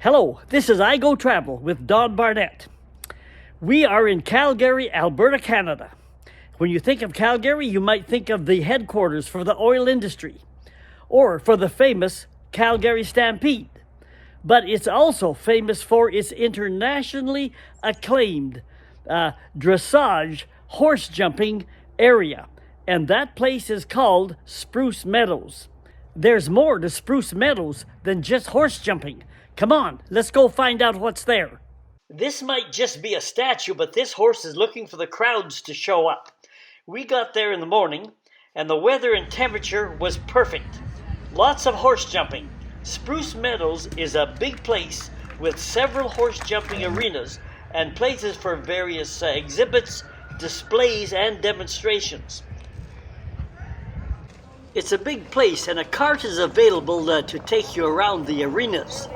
Hello, this is I Go Travel with Don Barnett. We are in Calgary, Alberta, Canada. When you think of Calgary, you might think of the headquarters for the oil industry or for the famous Calgary Stampede. But it's also famous for its internationally acclaimed dressage horse jumping area, and that place is called Spruce Meadows. There's more to Spruce Meadows than just horse jumping. Come on, let's go find out what's there. This might just be a statue, but this horse is looking for the crowds to show up. We got there in the morning, and the weather and temperature was perfect. Lots of horse jumping. Spruce Meadows is a big place with several horse jumping arenas and places for various exhibits, displays, and demonstrations. It's a big place, and a cart is available to take you around the arenas.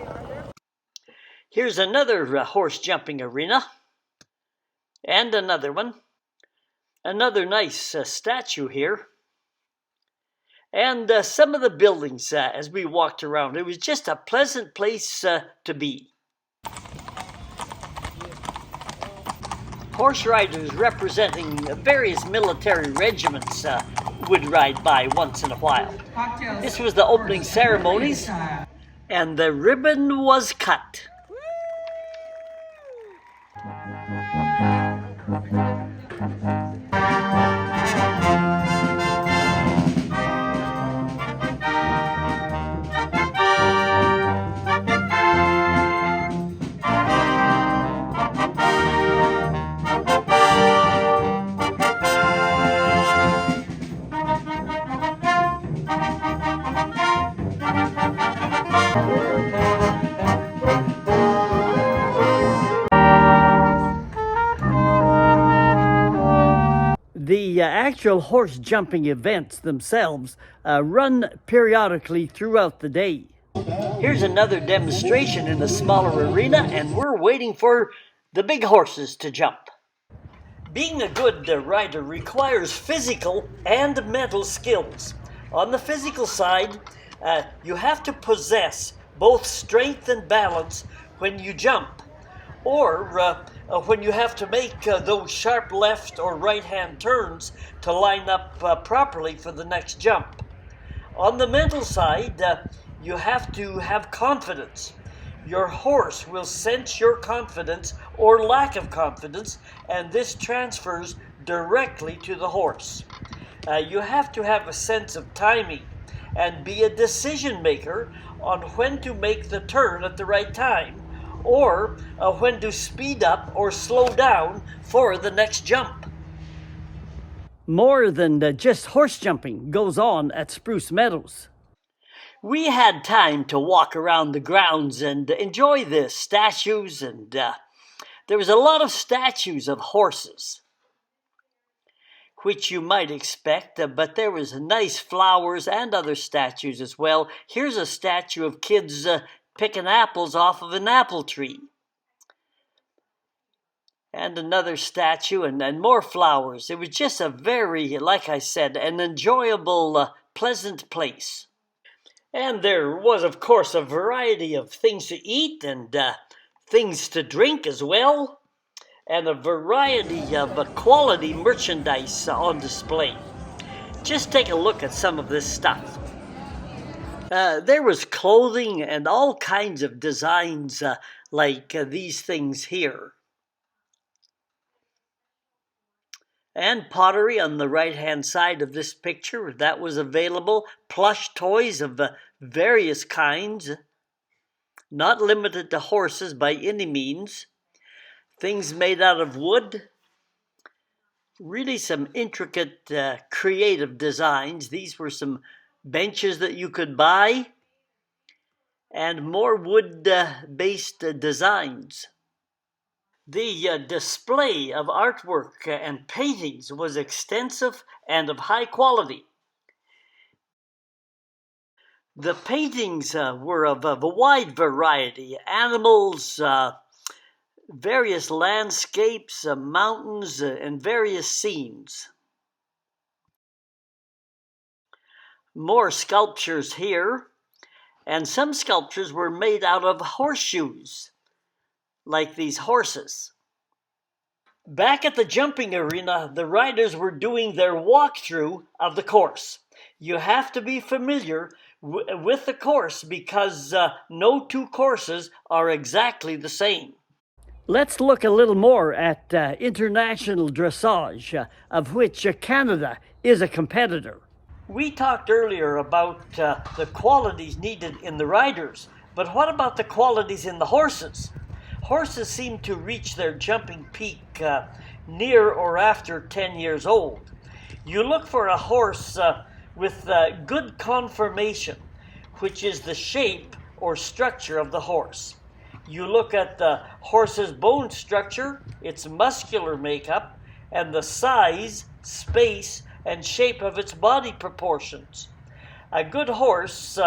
Here's another horse jumping arena, and another one. Another nice statue here. And some of the buildings as we walked around. It was just a pleasant place to be. Horse riders representing various military regiments would ride by once in a while. This was the opening ceremonies, and the ribbon was cut. The actual horse jumping events themselves run periodically throughout the day. Here's another demonstration in a smaller arena, and we're waiting for the big horses to jump. Being a good rider requires physical and mental skills. On the physical side, you have to possess both strength and balance when you jump, or when you have to make those sharp left or right hand turns to line up properly for the next jump. On the mental side, you have to have confidence. Your horse will sense your confidence or lack of confidence, and this transfers directly to the horse. You have to have a sense of timing and be a decision maker on when to make the turn at the right time, or when to speed up or slow down for the next jump. More than just horse jumping goes on at Spruce Meadows. We had time to walk around the grounds and enjoy the statues, and there was a lot of statues of horses, which you might expect, but there was nice flowers and other statues as well. Here's a statue of kids picking apples off of an apple tree. And another statue and more flowers. It was just a very, like I said, an enjoyable, pleasant place. And there was, of course, a variety of things to eat and things to drink as well, and a variety of quality merchandise on display. Just take a look at some of this stuff. There was clothing and all kinds of designs like these things here. And pottery on the right-hand side of this picture, that was available. Plush toys of various kinds, not limited to horses by any means. Things made out of wood. Really some intricate, creative designs. These were some benches that you could buy, and more wood-based designs. The display of artwork and paintings was extensive and of high quality. The paintings were of a wide variety: animals, various landscapes, mountains, and various scenes. More sculptures here, And some sculptures were made out of horseshoes, like these horses. Back at the jumping arena, the riders were doing their walkthrough of the course. You have to be familiar with the course because no two courses are exactly the same. Let's look a little more at international dressage, of which Canada is a competitor. We talked earlier about the qualities needed in the riders, but what about the qualities in the horses? Horses seem to reach their jumping peak near or after 10 years old. You look for a horse with good conformation, which is the shape or structure of the horse. You look at the horse's bone structure, its muscular makeup, and the size, space, and shape of its body proportions. A good horse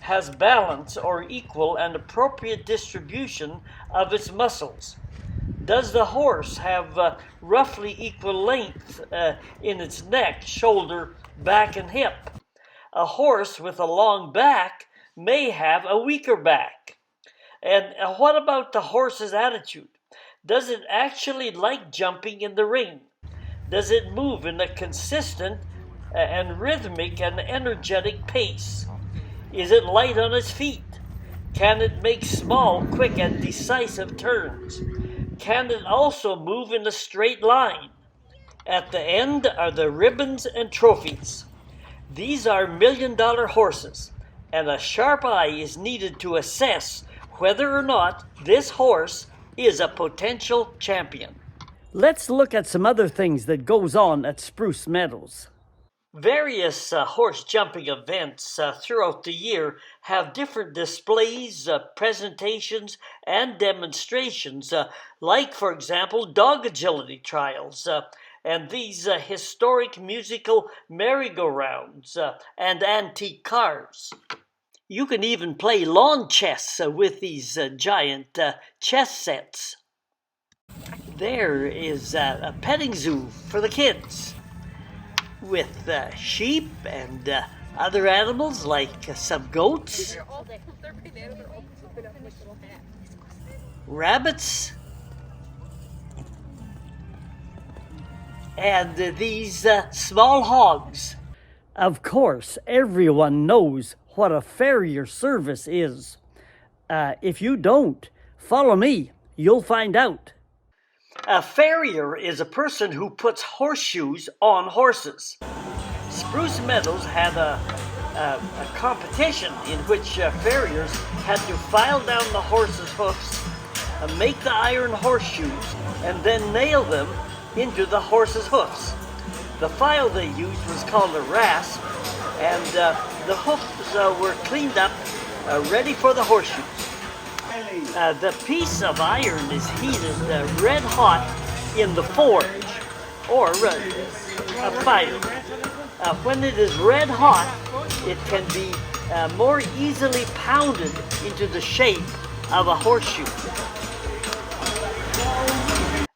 has balance or equal and appropriate distribution of its muscles. Does the horse have roughly equal length in its neck, shoulder, back, and hip? A horse with a long back may have a weaker back. And what about the horse's attitude? Does it actually like jumping in the ring? Does it move in a consistent and rhythmic and energetic pace? Is it light on its feet? Can it make small, quick, and decisive turns? Can it also move in a straight line? At the end are the ribbons and trophies. These are million-dollar horses, and a sharp eye is needed to assess whether or not this horse is a potential champion. Let's look at some other things that goes on at Spruce Meadows. Various horse jumping events throughout the year have different displays, presentations, and demonstrations, like, for example, dog agility trials, and these historic musical merry-go-rounds, and antique cars. You can even play lawn chess with these giant chess sets. There is a petting zoo for the kids with sheep and other animals like some goats, rabbits, and these small hogs. Of course, everyone knows what a farrier service is. If you don't, follow me. You'll find out. A farrier is a person who puts horseshoes on horses. Spruce Meadows had a competition in which farriers had to file down the horse's hoofs, make the iron horseshoes, and then nail them into the horse's hoofs. The file they used was called a rasp, and the hoofs were cleaned up, ready for the horseshoes. The piece of iron is heated red hot in the forge, or a fire. When it is red hot, it can be more easily pounded into the shape of a horseshoe.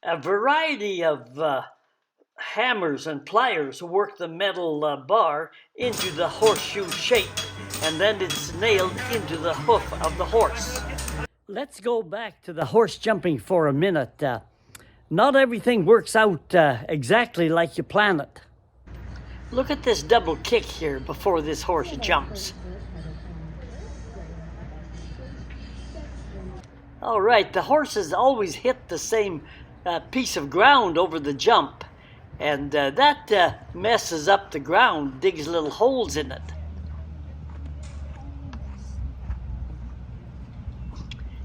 A variety of hammers and pliers work the metal bar into the horseshoe shape, and then it's nailed into the hoof of the horse. Let's go back to the horse jumping for a minute. Not everything works out exactly like you plan it. Look at this double kick here before this horse jumps. All right, the horses always hit the same piece of ground over the jump, and that messes up the ground, digs little holes in it.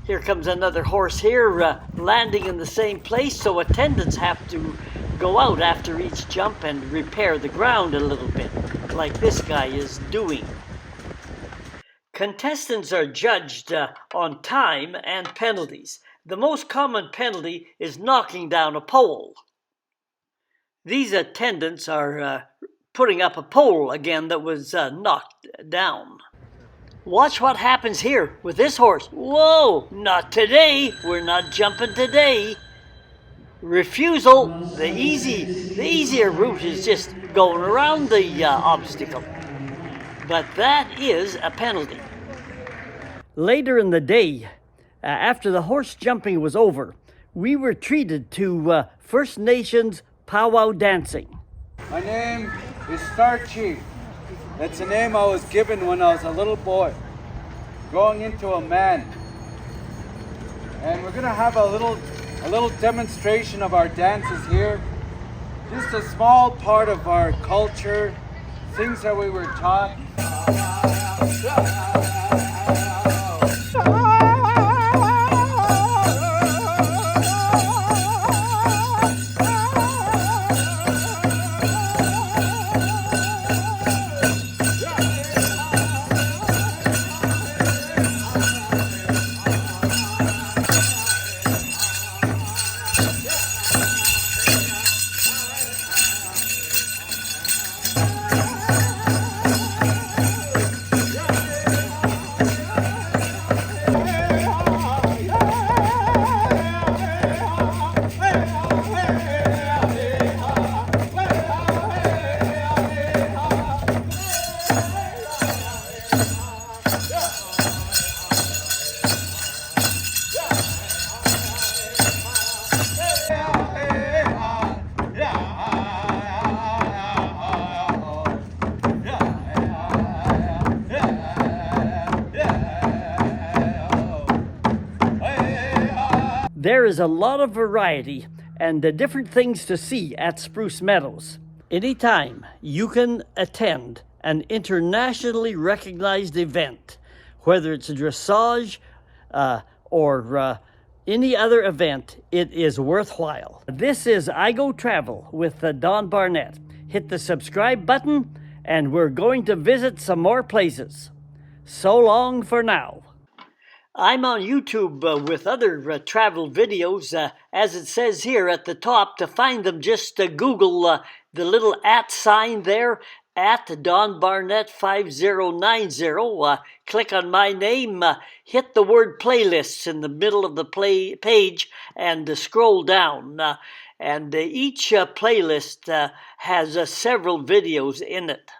Here comes another horse here, landing in the same place, so attendants have to go out after each jump and repair the ground a little bit, like this guy is doing. Contestants are judged on time and penalties. The most common penalty is knocking down a pole. These attendants are putting up a pole again that was knocked down. Watch what happens here with this horse. Whoa, not today. We're not jumping today. Refusal. The easier route is just going around the obstacle. But that is a penalty. Later in the day, after the horse jumping was over, we were treated to First Nations pow-wow dancing. My name is Star Chief. That's a name I was given when I was a little boy, growing into a man. And we're gonna have a little demonstration of our dances here. Just a small part of our culture, things that we were taught. There is a lot of variety and different things to see at Spruce Meadows. Anytime you can attend an internationally recognized event, whether it's a dressage or any other event, it is worthwhile. This is I Go Travel with Don Barnett. Hit the subscribe button and we're going to visit some more places. So long for now. I'm on YouTube with other travel videos. As it says here at the top, to find them, just Google the little @ sign there, at Don Barnett 5090. Click on my name, hit the word playlists in the middle of the page, and scroll down. And each playlist has several videos in it.